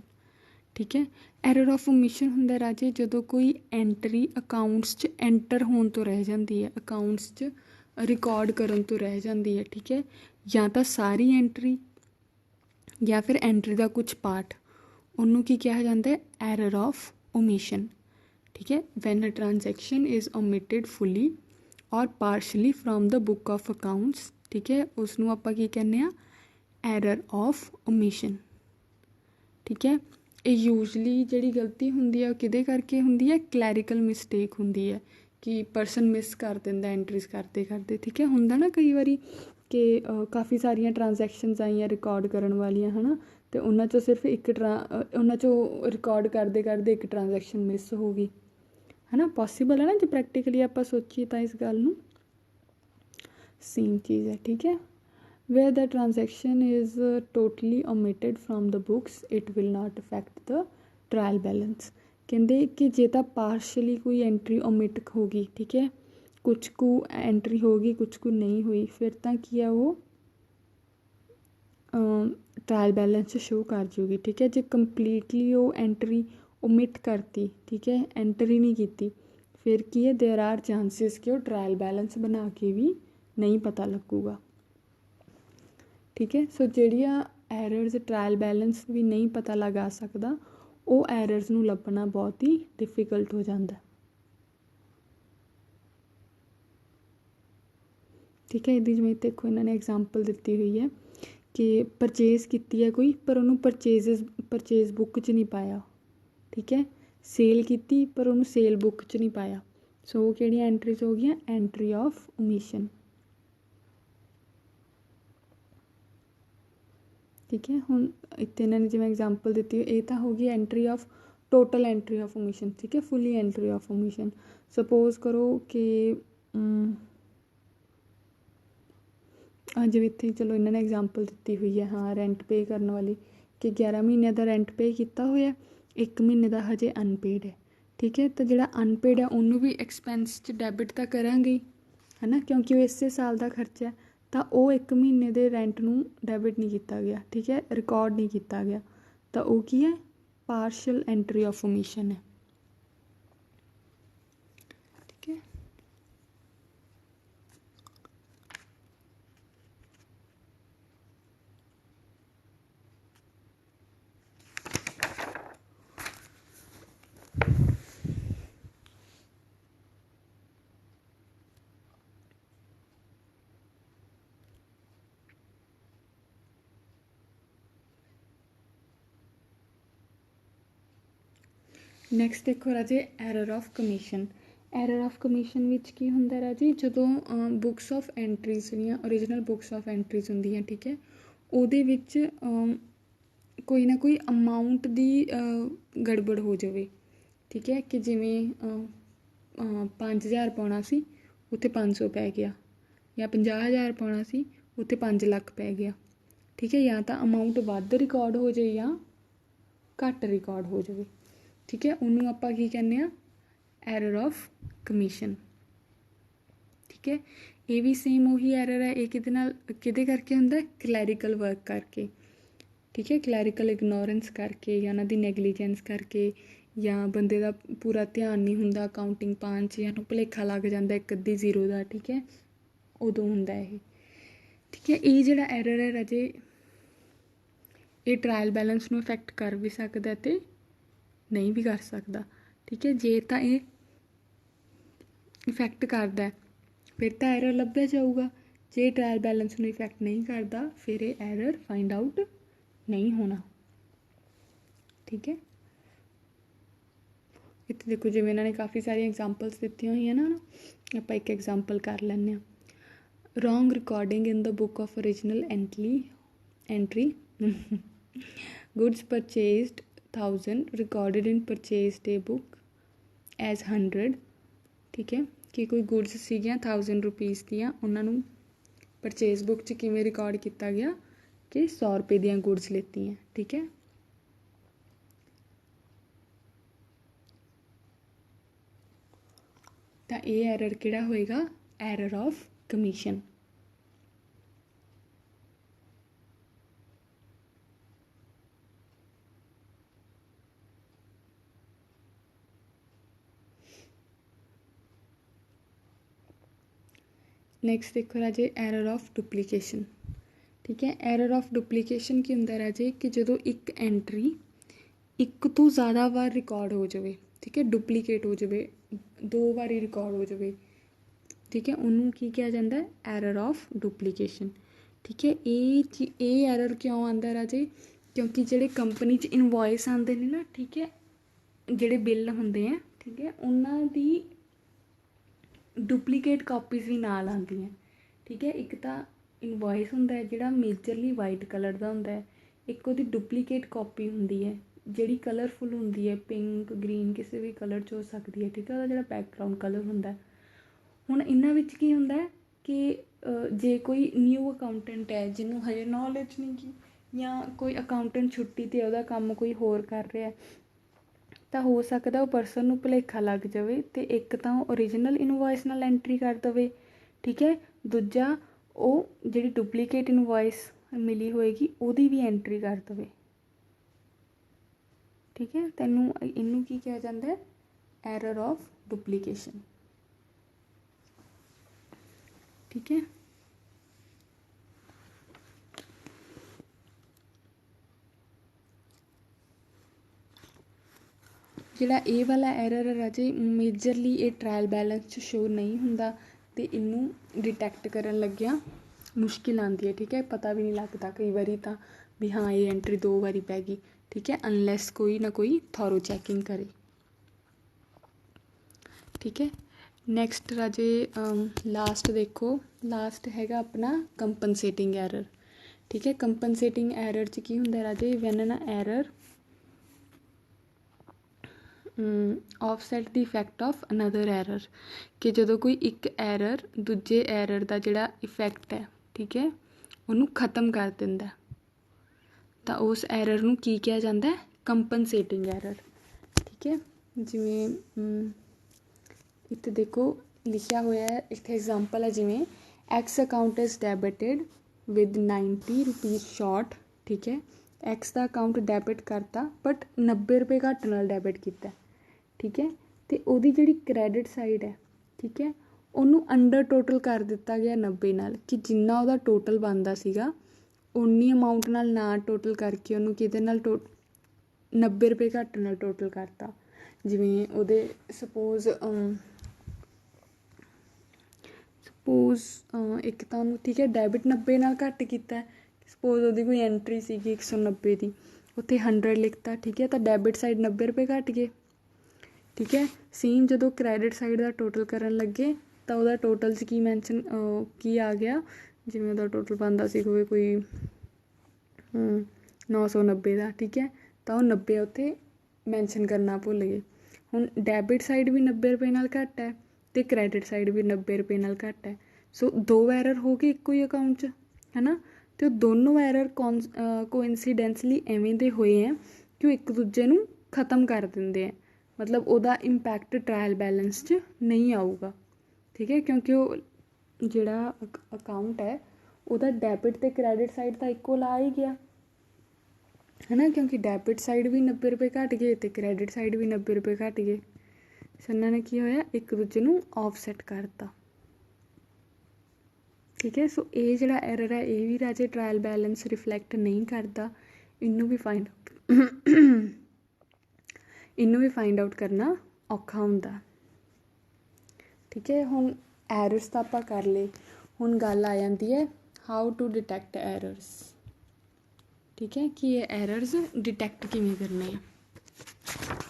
ਠੀਕ ਹੈ। ਐਰਰ ਆਫ ਓਮਿਸ਼ਨ ਹੁੰਦਾ ਰਾਜੇ ਜਦੋਂ ਕੋਈ ਐਂਟਰੀ ਅਕਾਊਂਟਸ 'ਚ ਐਂਟਰ ਹੋਣ ਤੋਂ ਰਹਿ ਜਾਂਦੀ ਹੈ, ਅਕਾਊਂਟਸ 'ਚ ਰਿਕਾਰਡ ਕਰਨ ਤੋਂ ਰਹਿ ਜਾਂਦੀ ਹੈ, ਠੀਕ ਹੈ, ਜਾਂ ਤਾਂ ਸਾਰੀ ਐਂਟਰੀ ਜਾਂ ਫਿਰ ਐਂਟਰੀ ਦਾ ਕੁਛ ਪਾਰਟ, ਉਹਨੂੰ ਕੀ ਕਿਹਾ ਜਾਂਦਾ ਹੈ, ਐਰਰ ਆਫ ਓਮਿਸ਼ਨ, ਠੀਕ ਹੈ। When a transaction is omitted fully or partially from the book of accounts, ਠੀਕ ਹੈ, ਉਸਨੂੰ ਆਪਾਂ ਕੀ ਕਹਿੰਦੇ ਹਾਂ, ਐਰਰ ਆਫ ਓਮਿਸ਼ਨ, ਠੀਕ ਹੈ। ਇਹ ਯੂਜਲੀ ਜਿਹੜੀ ਗਲਤੀ ਹੁੰਦੀ ਹੈ ਉਹ ਕਿਹਦੇ ਕਰਕੇ ਹੁੰਦੀ ਹੈ, ਕਲੈਰੀਕਲ ਮਿਸਟੇਕ ਹੁੰਦੀ ਹੈ, ਕਿ ਪਰਸਨ ਮਿਸ ਕਰ ਦਿੰਦਾ ਐਂਟਰੀਜ਼ ਕਰਦੇ ਕਰਦੇ, ਠੀਕ ਹੈ। ਹੁੰਦਾ ਨਾ ਕਈ ਵਾਰੀ ਕਿ ਕਾਫੀ ਸਾਰੀਆਂ ਟ੍ਰਾਂਜੈਕਸ਼ਨਸ ਆਈਆਂ ਰਿਕਾਰਡ ਕਰਨ ਵਾਲੀਆਂ, ਹੈ ਨਾ, ਅਤੇ ਉਹਨਾਂ 'ਚੋਂ ਸਿਰਫ ਉਹਨਾਂ 'ਚੋਂ ਰਿਕਾਰਡ ਕਰਦੇ ਕਰਦੇ ਇੱਕ ਟ੍ਰਾਂਜੈਕਸ਼ਨ ਮਿਸ ਹੋ ਗਈ, ਹੈ ਨਾ, ਪੋਸੀਬਲ ਹੈ ਨਾ, ਜੇ ਪ੍ਰੈਕਟੀਕਲੀ ਆਪਾਂ ਸੋਚੀਏ ਤਾਂ ਇਸ ਗੱਲ ਨੂੰ, ਸੇਮ ਚੀਜ਼ ਹੈ, ਠੀਕ ਹੈ। where the transaction is totally omitted from the books it will not affect the trial balance, ਕਹਿੰਦੇ ਕਿ ਜੇ ਤਾਂ ਪਾਰਸ਼ਲੀ ਕੋਈ ਐਂਟਰੀ ਓਮਿਟ ਹੋ ਗਈ, ਠੀਕ ਹੈ, ਕੁਛ ਕੁ ਐਂਟਰੀ ਹੋ ਗਈ ਕੁਛ ਕੁ ਨਹੀਂ ਹੋਈ, ਫਿਰ ਤਾਂ ਕੀ ਆ ਉਹ ਟਰਾਇਲ ਬੈਲੈਂਸ 'ਚ ਸ਼ੋਅ ਕਰ ਜੂਗੀ, ਠੀਕ ਹੈ। ਜੇ ਕੰਪਲੀਟਲੀ ਉਹ ਐਂਟਰੀ ओमिट करती, ठीक है, एंटर ही नहीं की, फिर की है देयर आर चांसेस कि वो ट्रायल बैलेंस बना के भी नहीं पता लगूगा, ठीक है। सो ਜਿਹੜੀਆਂ ਐਰਰਸ ट्रायल बैलेंस भी नहीं पता लगा सकता, वो ਐਰਰਸ ਨੂੰ ਲੱਭਣਾ बहुत ही डिफिकल्ट हो जाता, ठीक है। ਇਹਦੀ ਜਿਵੇਂ देखो इन्होंने एग्जाम्पल दी हुई है कि परचेज की है कोई, पर उन्होंने परचेज बुक च नहीं पाया, ठीक है। सेल की पर उन्होंने सेल बुक च नहीं पाया, सो वो किहड़ियां एंट्रीज हो गई, एंट्री ऑफ ओमिशन, ठीक है। हुण इत्थे इन्होंने जिवें एग्जाम्पल दी हुई, ये तो हो गई entry of total entry of omission, ठीक है, fully entry of omission. Suppose करो कि जिवें इत्थे चलो इन्होंने एग्जाम्पल दी हुई है, हाँ रेंट पे करने वाली, कि 11 महीने का रेंट पे किया होया, 1 महीने का हजे अनपेड है, ठीक है। तो जिहड़ा अनपेड है उन्होंने भी एक्सपेंस च डेबिट तो करांगे ही, है ना, क्योंकि वो इसे साल का खर्चा है, तो वो 1 महीने के रेंट नूं डेबिट नहीं किया गया, ठीक है, रिकॉर्ड नहीं किया गया, तो वो की है, पार्शल एंट्री ऑफ ओमिशन है, ठीक है। नैक्सट देखो राजे error of commission. Error of commission विच की हुंदा राजे, जदों बुक्स ऑफ एंट्रीज जिहड़ियां ओरिजिनल बुक्स ऑफ एंट्रीज हुंदियां, ठीक है, ਉਹਦੇ ਵਿੱਚ कोई ना कोई अमाउंट ਦੀ गड़बड़ हो जाए, ठीक है, कि जिमें 5000 पाउणा सी उत्थे 500 पै गया, या 50,000 पाउणा सी उत्थे 5 ਲੱਖ पै गया, ठीक है, या तो अमाउंट वध रिकॉर्ड हो जाए या घट रिकॉर्ड हो जाए, ठीक है, उन्होंने आपां की कहने आ, एरर ऑफ कमीशन, ठीक है। ये भी सेम उही एरर है, ये किहदे करके हुंदा, क्लैरिकल वर्क करके, ठीक है, क्लैरिकल इगनोरेंस करके, या उन्हां दी नैगलीजेंस करके, या बंदे दा पूरा ध्यान नहीं हुंदा अकाउंटिंग पाण च, या उन्हूं भुलेखा लग जांदा एक अद्धी जीरो दा, ठीक है, उदों हुंदा ये, ठीक है। ये जिहड़ा एरर है राजे, ये ट्रायल बैलेंस नूं इफैक्ट कर भी सकदा ते नहीं भी कर सकता, ठीक है। जे तो ये इफैक्ट करता है फिर तो एरर लभ्या जाऊगा, जे ट्रायल बैलेंस में इफैक्ट नहीं करता फिर ये एरर फाइंड आउट नहीं होना, ठीक है। इत्थे देखो जिवें इन्होंने काफ़ी सारी एग्जाम्पल्स दी हुई हैं ना, आप एक एग्जाम्पल कर लैंदे हां। Wrong recording in the book of original entry goods purchased 1000 recorded in purchase day book as 100, ठीक है, कि कोई गुड्स सीगियां 1000 रुपीज़ दियां, उन्होंने परचेज बुक च किवें रिकॉर्ड किया गया कि 100 रुपये दियां गुड्स लेती हैं, ठीक है। तो ये एरर किहड़ा होएगा, एरर ऑफ कमीशन, नैक्सट देखो राजे एरर ऑफ डुप्लीकेशन, ठीक है। एरर ऑफ डुप्लीकेशन की हुंदा राजे कि जदों एक एंट्री एक तो ज़्यादा बार रिकॉर्ड हो जाए, ठीक है, डुप्लीकेट हो जाए, 2 बारी रिकॉर्ड हो जाए, ठीक है, उन्होंने की कहा जाता है, एरर ऑफ डुप्लीकेशन, ठीक है। ये एरर क्यों आता राजे, क्योंकि जिहड़े कंपनी च इनवॉइस आते हैं ना, ठीक है, जिहड़े बिल होंदे हैं, ठीक है, उन्हां दी डुप्लीकेट कॉपीज़ भी नाल आंदियां, ठीक है। एक तो इनवॉइस हुंदा है जिहड़ा मेजरली वाइट कलर का हुंदा है, एक उहदी डुप्लीकेट कॉपी हुंदी है जिहड़ी कलरफुल हुंदी है, पिंक ग्रीन किसी भी कलर च हो सकती है, ठीक है, उहदा जिहड़ा बैकग्राउंड कलर हुंदा है। हुण इन्हां विच की हुंदा है कि जे कोई न्यू अकाउंटेंट है जिन्हों हजे नॉलेज नहीं की, या कोई अकाउंटेंट छुट्टी ते उहदा काम कोई होर कर रहा है, तो हो सकता वो परसन नूं भुलेखा लग जाए, तो एक तो ओरिजिनल इनवॉइस नाल एंट्री कर दवे, ठीक है, दूजा वो जिहड़ी डुप्लीकेट इनवॉइस मिली होएगी उहदी भी एंट्री कर दवे, ठीक है। तैनूं इनू की कहा जाता है, एरर ऑफ डुप्लीकेशन। ठीक है। ਜਿਹੜਾ ਇਹ ਵਾਲਾ ਐਰਰ ਹੈ ਰਾਜੇ, ਮੇਜਰਲੀ ਇਹ ਟਰਾਇਲ ਬੈਲੈਂਸ 'ਚ ਸ਼ੋ ਨਹੀਂ ਹੁੰਦਾ ਅਤੇ ਇਹਨੂੰ ਡਿਟੈਕਟ ਕਰਨ ਲੱਗਿਆ ਮੁਸ਼ਕਿਲ ਆਉਂਦੀ ਹੈ। ਠੀਕ ਹੈ, ਪਤਾ ਵੀ ਨਹੀਂ ਲੱਗਦਾ ਕਈ ਵਾਰੀ ਤਾਂ ਵੀ ਹਾਂ ਇਹ ਐਂਟਰੀ 2 ਵਾਰੀ ਪੈ ਗਈ। ਠੀਕ ਹੈ, ਅਨਲੈਸ ਕੋਈ ਨਾ ਕੋਈ ਥੋਰੋ ਚੈਕਿੰਗ ਕਰੇ। ਠੀਕ ਹੈ। ਨੈਕਸਟ ਰਾਜੇ ਲਾਸਟ ਦੇਖੋ, ਲਾਸਟ ਹੈਗਾ ਆਪਣਾ ਕੰਪਨਸੇਟਿੰਗ ਐਰਰ। ਠੀਕ ਹੈ, ਕੰਪਨਸੇਟਿੰਗ ਐਰਰ 'ਚ ਕੀ ਹੁੰਦਾ ਰਾਜੇ, van N error offset the effect of another error, ਕਿ ਜਦੋਂ ਕੋਈ ਇੱਕ ਐਰਰ ਦੂਜੇ ਐਰਰ ਦਾ ਜਿਹੜਾ ਇਫੈਕਟ ਹੈ, ਠੀਕ ਹੈ, ਉਹਨੂੰ ਖ਼ਤਮ ਕਰ ਦਿੰਦਾ, ਤਾਂ ਉਸ ਐਰਰ ਨੂੰ ਕੀ ਕਿਹਾ ਜਾਂਦਾ ਹੈ, ਕੰਪਨਸੇਟਿੰਗ ਐਰਰ। ਠੀਕ ਹੈ, ਜਿਵੇਂ ਇੱਥੇ ਦੇਖੋ ਲਿਖਿਆ ਹੋਇਆ ਹੈ, ਇੱਥੇ ਐਗਜ਼ਾਮਪਲ ਹੈ, ਜਿਵੇਂ X account is debited with 90 rupees short. ਠੀਕ ਹੈ, ਐਕਸ ਦਾ ਅਕਾਊਂਟ ਡੈਬਿਟ ਕਰਤਾ ਬਟ 90 ਰੁਪਏ ਘੱਟ ਨਾਲ ਡੈਬਿਟ ਕੀਤਾ। ਠੀਕ ਹੈ, ਅਤੇ ਉਹਦੀ ਜਿਹੜੀ ਕ੍ਰੈਡਿਟ ਸਾਈਡ ਹੈ, ਠੀਕ ਹੈ, ਉਹਨੂੰ ਅੰਡਰ ਟੋਟਲ ਕਰ ਦਿੱਤਾ ਗਿਆ 90 ਨਾਲ, ਕਿ ਜਿੰਨਾ ਉਹਦਾ ਟੋਟਲ ਬਣਦਾ ਸੀਗਾ ਉਨੀ ਅਮਾਊਂਟ ਨਾਲ ਨਾ ਟੋਟਲ ਕਰਕੇ ਉਹਨੂੰ ਕਿਹਦੇ ਨਾਲ 90 ਰੁਪਏ ਘੱਟ ਨਾਲ ਟੋਟਲ ਕਰਤਾ। ਜਿਵੇਂ ਉਹਦੇ ਸਪੋਜ਼ ਇੱਕ ਤਾਂ ਉਹਨੂੰ, ਠੀਕ ਹੈ, ਡੈਬਿਟ 90 ਨਾਲ ਘੱਟ ਕੀਤਾ। ਸਪੋਜ਼ ਉਹਦੀ ਕੋਈ ਐਂਟਰੀ ਸੀਗੀ 190 ਦੀ, ਉੱਥੇ 100 ਲਿਖਤਾ। ਠੀਕ ਹੈ, ਤਾਂ ਡੈਬਿਟ ਸਾਈਡ 90 ਰੁਪਏ ਘੱਟ ਗਏ। ਠੀਕ ਹੈ, ਸੇਮ ਜਦੋਂ ਕ੍ਰੈਡਿਟ ਸਾਈਡ ਦਾ ਟੋਟਲ ਕਰਨ ਲੱਗੇ ਤਾਂ ਉਹਦਾ ਟੋਟਲ 'ਚ ਕੀ ਮੈਂਸ਼ਨ ਕੀ ਆ ਗਿਆ, ਜਿਵੇਂ ਉਹਦਾ ਟੋਟਲ ਬਣਦਾ ਸੀ ਹੋਵੇ ਕੋਈ 990 ਦਾ। ਠੀਕ ਹੈ, ਤਾਂ ਉਹ 90 ਉੱਥੇ ਮੈਂਸ਼ਨ ਕਰਨਾ ਭੁੱਲ ਗਏ। ਹੁਣ ਡੈਬਿਟ ਸਾਈਡ ਵੀ 90 ਰੁਪਏ ਨਾਲ ਘੱਟ ਹੈ ਅਤੇ ਕ੍ਰੈਡਿਟ ਸਾਈਡ ਵੀ 90 ਰੁਪਏ ਨਾਲ ਘੱਟ ਹੈ। ਸੋ 2 ਐਰਰ ਹੋ ਗਏ ਇੱਕੋ ਹੀ ਅਕਾਊਂਟ 'ਚ, ਹੈ ਨਾ। ਅਤੇ ਉਹ ਦੋਨੋਂ ਐਰਰ ਕੋਇਨਸੀਡੈਂਸਲੀ ਐਵੇਂ ਦੇ ਹੋਏ ਹੈ ਕਿ ਉਹ ਇੱਕ ਦੂਜੇ ਨੂੰ ਖ਼ਤਮ ਕਰ ਦਿੰਦੇ ਹੈ। ਮਤਲਬ ਉਹਦਾ ਇੰਪੈਕਟ ਟਰਾਇਲ ਬੈਲੈਂਸ 'ਚ ਨਹੀਂ ਆਊਗਾ। ਠੀਕ ਹੈ, ਕਿਉਂਕਿ ਉਹ ਜਿਹੜਾ ਅਕਾਊਂਟ ਹੈ ਉਹਦਾ ਡੈਬਿਟ ਅਤੇ ਕ੍ਰੈਡਿਟ ਸਾਈਡ ਤਾਂ ਇੱਕੋ ਲਾ ਹੀ ਗਿਆ, ਹੈ ਨਾ, ਕਿਉਂਕਿ ਡੈਬਿਟ ਸਾਈਡ ਵੀ 90 ਰੁਪਏ ਘੱਟ ਗਏ ਅਤੇ ਕ੍ਰੈਡਿਟ ਸਾਈਡ ਵੀ 90 ਰੁਪਏ ਘੱਟ ਗਏ। ਸੋ ਇਹਨਾਂ ਨੇ ਕੀ ਹੋਇਆ, ਇੱਕ ਦੂਜੇ ਨੂੰ ਆਫਸੈਟ ਕਰਤਾ। ਠੀਕ ਹੈ, ਸੋ ਇਹ ਜਿਹੜਾ ਐਰਰ ਹੈ ਇਹ ਵੀ ਰਾਜੇ ਟਰਾਇਲ ਬੈਲੈਂਸ ਰਿਫਲੈਕਟ ਨਹੀਂ ਕਰਦਾ। ਇਹਨੂੰ ਵੀ ਫਾਈਂਡ ਆਊਟ ਕਰਨਾ ਔਖਾ ਹੁੰਦਾ। ਠੀਕ ਹੈ, ਹੁਣ ਐਰਰਸ ਤਾਂ ਆਪਾਂ ਕਰ ਲਏ, ਹੁਣ ਗੱਲ ਆ ਜਾਂਦੀ ਹੈ ਹਾਊ ਟੂ ਡਿਟੈਕਟ ਐਰਰਸ। ਠੀਕ ਹੈ, ਕਿ ਇਹ ਐਰਰਸ ਡਿਟੈਕਟ ਕਿਵੇਂ ਕਰਨੇ ਆ।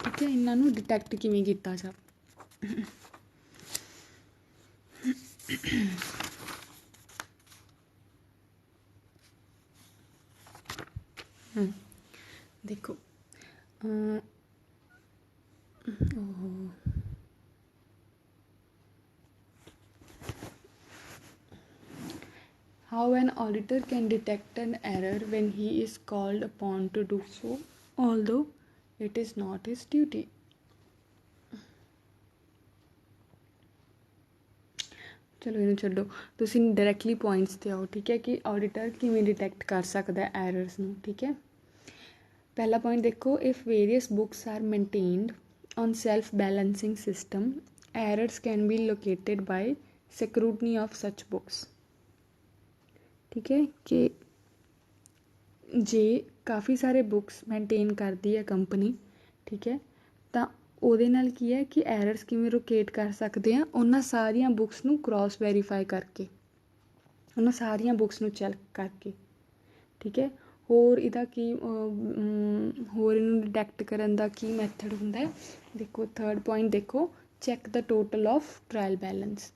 ਠੀਕ ਹੈ, ਇਹਨਾਂ ਨੂੰ ਡਿਟੈਕਟ ਕਿਵੇਂ ਕੀਤਾ ਜਾ। ਦੇਖੋ how an auditor can detect an error when he is called upon to do so, although it is not his duty. ਚਲੋ ਇਹਨੂੰ ਛੱਡੋ, ਤੁਸੀਂ ਡਾਇਰੈਕਟਲੀ ਪੁਆਇੰਟਸ 'ਤੇ ਆਓ। ਠੀਕ ਹੈ, ਕਿ ਆਡੀਟਰ ਕਿਵੇਂ ਡਿਟੈਕਟ ਕਰ ਸਕਦਾ ਐਰਰਸ ਨੂੰ। ਠੀਕ ਹੈ, ਪਹਿਲਾ ਪੁਆਇੰਟ ਦੇਖੋ, if various books are maintained on self balancing system, errors can be located by scrutiny of such books. ਠੀਕ ਹੈ, ਕਿ ਜੇ ਕਾਫੀ ਸਾਰੇ ਬੁੱਕਸ ਮੇਨਟੇਨ ਕਰਦੀ ਹੈ ਕੰਪਨੀ, ਠੀਕ ਹੈ, ਤਾਂ ਉਹਦੇ ਨਾਲ ਕੀ ਹੈ ਕਿ ਐਰਰਸ ਕਿਵੇਂ ਲੋਕੇਟ ਕਰ ਸਕਦੇ ਆ, ਉਹਨਾਂ ਸਾਰੀਆਂ ਬੁੱਕਸ ਨੂੰ ਕ੍ਰੋਸ ਵੈਰੀਫਾਈ ਕਰਕੇ, ਉਹਨਾਂ ਸਾਰੀਆਂ ਬੁੱਕਸ ਨੂੰ ਚੈੱਕ ਕਰਕੇ। ਠੀਕ ਹੈ, ਹੋਰ ਇਹਦਾ ਕੀ ਹੋਰ ਇਹਨੂੰ ਡਿਟੈਕਟ ਕਰਨ ਦਾ ਕੀ ਮੈਥਡ ਹੁੰਦਾ ਹੈ। ਦੇਖੋ ਥਰਡ ਪੁਆਇੰਟ ਦੇਖੋ, check the total of trial balance.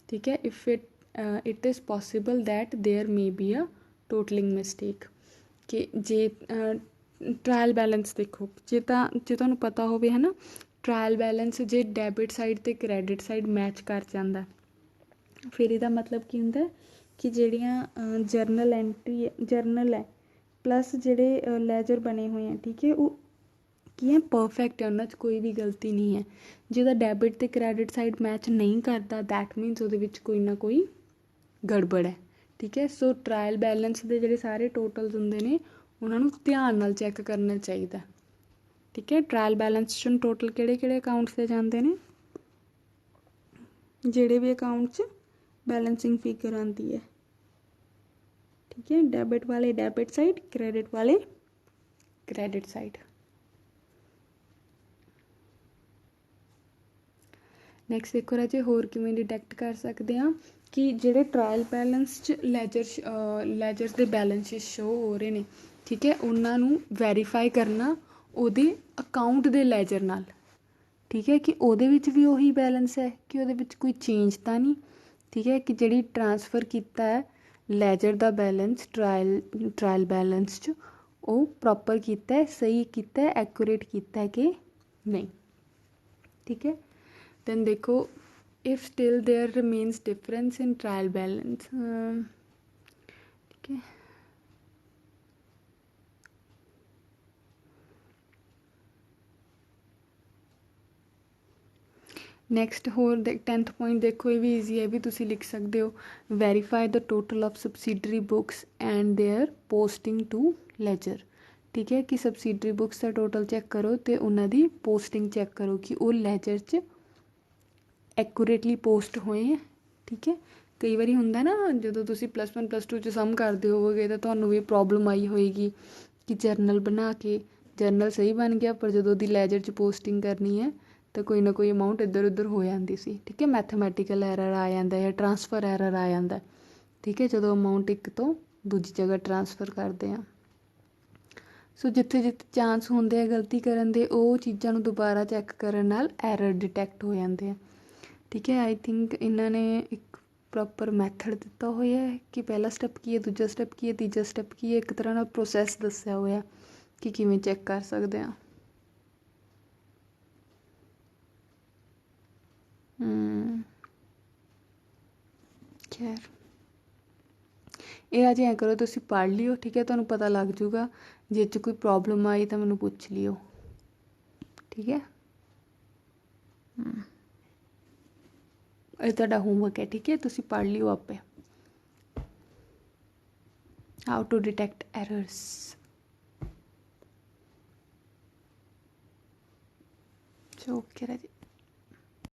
ਠੀਕ ਹੈ, if it is possible that there may be a totaling mistake, ਕਿ ਜੇ ਟਰਾਇਲ ਬੈਲੈਂਸ ਦੇਖੋ, ਜੇ ਤੁਹਾਨੂੰ ਪਤਾ ਹੋਵੇ, ਹੈ ਨਾ, ਟਰਾਇਲ ਬੈਲੈਂਸ ਜੇ ਡੈਬਿਟ ਸਾਈਡ ਅਤੇ ਕ੍ਰੈਡਿਟ ਸਾਈਡ ਮੈਚ ਕਰ ਜਾਂਦਾ, ਫਿਰ ਇਹਦਾ ਮਤਲਬ ਕੀ ਹੁੰਦਾ ਕਿ ਜਿਹੜੀਆਂ ਜਰਨਲ ਹੈ ਪਲੱਸ ਜਿਹੜੇ ਲੈਜਰ ਬਣੇ ਹੋਏ ਆ, ਠੀਕ ਹੈ, ਉਹ ਕੀ ਹੈ, ਪਰਫੈਕਟ ਹੈ, ਉਹਨਾਂ 'ਚ ਕੋਈ ਵੀ ਗਲਤੀ ਨਹੀਂ ਹੈ। ਜੇ ਉਹਦਾ ਡੈਬਿਟ ਅਤੇ ਕ੍ਰੈਡਿਟ ਸਾਈਡ ਮੈਚ ਨਹੀਂ ਕਰਦਾ, ਦੈਟ ਮੀਨਸ ਉਹਦੇ ਵਿੱਚ ਕੋਈ ਨਾ ਕੋਈ ਗੜਬੜ ਹੈ। ਠੀਕ ਹੈ, ਸੋ ਟਰਾਇਲ ਬੈਲੈਂਸ ਦੇ ਜਿਹੜੇ ਸਾਰੇ ਟੋਟਲਸ ਹੁੰਦੇ ਨੇ ਉਹਨਾਂ ਨੂੰ ਧਿਆਨ ਨਾਲ ਚੈੱਕ ਕਰਨਾ ਚਾਹੀਦਾ। ठीक है। ट्रायल बैलेंस च टोटल किहड़े अकाउंट्स से जाते हैं, जिहड़े भी अकाउंट च बैलेंसिंग फिगर आती है, ठीक है। डेबिट वाले डेबिट साइड, क्रेडिट वाले क्रेडिट साइड। नैक्सट देखो राजे होर किवें डिटेक्ट कर सकते हैं कि ਜਿਹੜੇ ट्रायल बैलेंस च ਲੈਜਰਸ ਦੇ बैलेंसिस शो हो रहे हैं, ठीक है, ਉਹਨਾਂ ਨੂੰ ਵੈਰੀਫਾਈ ਕਰਨਾ ਉਹਦੇ ਅਕਾਊਂਟ ਦੇ ਲੈਜਰ ਨਾਲ, ठीक है, कि ਉਹਦੇ ਵਿੱਚ ਵੀ ਉਹੀ बैलेंस है कि ਉਹਦੇ ਵਿੱਚ ਕੋਈ ਚੇਂਜ ਤਾਂ ਨਹੀਂ, ठीक है, कि ਜਿਹੜੀ ट्रांसफ़र ਕੀਤਾ है ਲੈਜਰ ਦਾ बैलेंस ट्रायल बैलेंस च ਉਹ प्रॉपर ਕੀਤਾ है, सही ਕੀਤਾ है, एक्यूरेट ਕੀਤਾ है कि नहीं, ठीक है। then देखो if still there remains difference in trial balance, ठीक है, नैक्सट होर 10th पॉइंट देखो, ये भी ईजी है, भी तुसी लिख सकते हो, verify the total of subsidiary books and their posting to ledger, ठीक है, कि सबसिडरी बुक्स का टोटल चैक करो तो उन्होंने पोस्टिंग चैक करो कि वो लेजर च एक्यूरेटली पोस्ट होए हैं, ठीक है। कई बार होंगे ना जो तुसी +1 +2 च सम करते होवोगे तो तुहानूं भी प्रॉब्लम आई होएगी कि जर्नल बना के जर्नल सही बन गया पर जो दी लैजर च पोस्टिंग करनी है तो कोई ना कोई अमाउंट इधर उधर हो जाती सी, ठीक है, मैथमैटिकल एरर आ जाता है या ट्रांसफर एरर आ जाता है, ठीक है, जो अमाउंट एक तो दूजी जगह ट्रांसफर करते हैं। सो जिथे जिथे चांस होंगे है गलती करन दे वो चीज़ों दोबारा चैक करन नाल एरर डिटैक्ट हो जाते हैं, ठीक है। आई थिंक इन्होंने एक प्रॉपर मैथड दिता होया है कि पहला स्टैप की है, दूजा स्टैप की है, तीजा स्टैप की है, एक तरह का प्रोसैस दस्या होया कि किवें चैक कर सकते हैं। खैर ये अज ऐ करो, तुसी पढ़ लियो, ठीक है, तुहानूं पता लग जूगा, जे च कोई प्रॉब्लम आई तो मैनूं पुछ लियो, ठीक है। ये तुहाडा होमवर्क है, ठीक है, तुसी पढ़ लियो आपे, how to detect errors. Okay राजी।